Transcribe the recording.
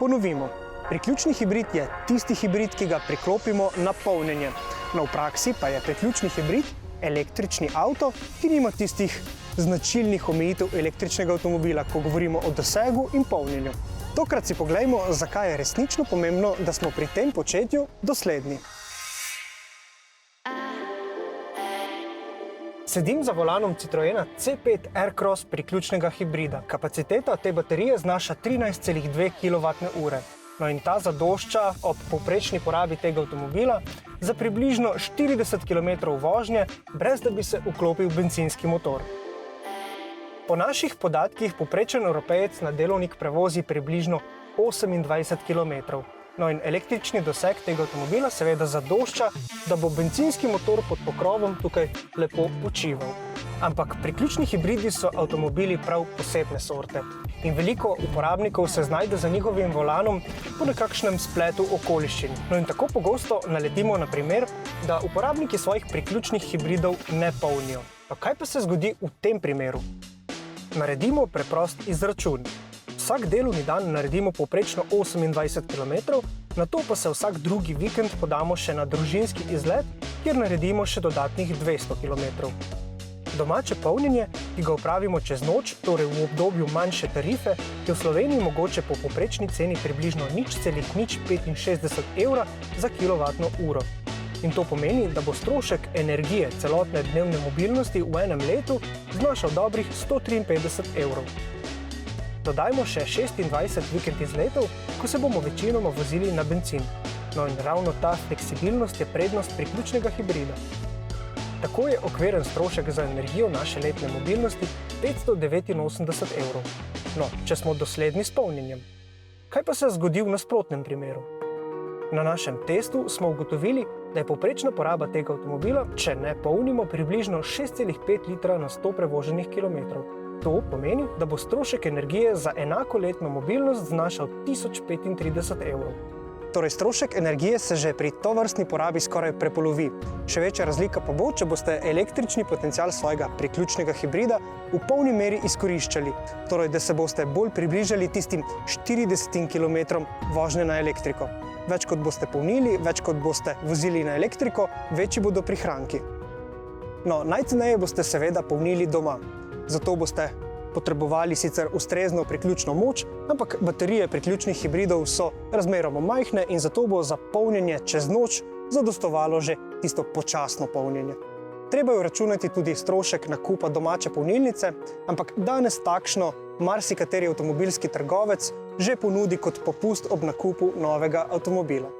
Ponovimo. Priključni hibrid je tisti hibrid, ki ga priklopimo na polnjenje. No, v praksi pa je priključni hibrid električni avto, ki nima tistih značilnih omejitev električnega avtomobila, ko govorimo o dosegu in polnjenju. Tokrat si poglejmo, zakaj je resnično pomembno, da smo pri tem početju dosledni. Sedim za volanom Citroena C5 Aircross priključnega hibrida. Kapaciteta te baterije znaša 13,2 kWh. No in ta zadošča ob povprečni porabi tega avtomobila za približno 40 km vožnje, brez da bi se vklopil bencinski motor. Po naših podatkih povprečen Evropejec na delovnik prevozi približno 28 km. No in električni doseg tega avtomobila seveda zadošča, da bo bencinski motor pod pokrovom tukaj lepo počival. Ampak priključni hibridi so avtomobili prav posebne sorte in veliko uporabnikov se znajde za njihovim volanom po nekakšnem spletu okoliščin. No in tako pogosto naletimo na primer, da uporabniki svojih priključnih hibridov ne polnijo. Pa kaj pa se zgodi v tem primeru? Naredimo preprost izračun. Vsak delovni dan naredimo povprečno 28 km, nato pa se vsak drugi vikend podamo še na družinski izlet, kjer naredimo še dodatnih 200 km. Domače polnjenje, ki ga opravimo čez noč, torej v obdobju manjše tarife, je v Sloveniji mogoče po povprečni ceni približno 0,065 evra za kilovatno uro. In to pomeni, da bo strošek energije celotne dnevne mobilnosti v enem letu znašal dobrih 153 evrov. Dodajmo še 26 vikend izletov, ko se bomo večinoma vozili na bencin. No in ravno ta fleksibilnost je prednost priključnega hibrida. Tako je okviren strošek za energijo naše letne mobilnosti 589 evrov. No, če smo dosledni s polnjenjem. Kaj pa se zgodi v nasprotnem primeru? Na našem testu smo ugotovili, da je povprečna poraba tega avtomobila, če ne polnimo, približno 6,5 litra na 100 prevoženih kilometrov. To pomeni, da bo strošek energije za enako letno mobilnost znašal 1035 evrov. Torej, strošek energije se že pri tovrstni porabi skoraj prepolovi. Še večja razlika pa bo, če boste električni potencial svojega priključnega hibrida v polni meri izkoriščali. Torej, da se boste bolj približali tistim 40 km vožnje na elektriko. Več kot boste polnili, več kot boste vozili na elektriko, večji bodo prihranki. No, najceneje boste seveda polnili doma. Zato boste potrebovali sicer ustrezno priključno moč, ampak baterije priključnih hibridov so razmeroma majhne in zato bo za polnjenje čez noč zadostovalo že tisto počasno polnjenje. Treba je vračunati tudi strošek nakupa domače polnilnice, ampak danes takšno marsikateri avtomobilski trgovec že ponudi kot popust ob nakupu novega avtomobila.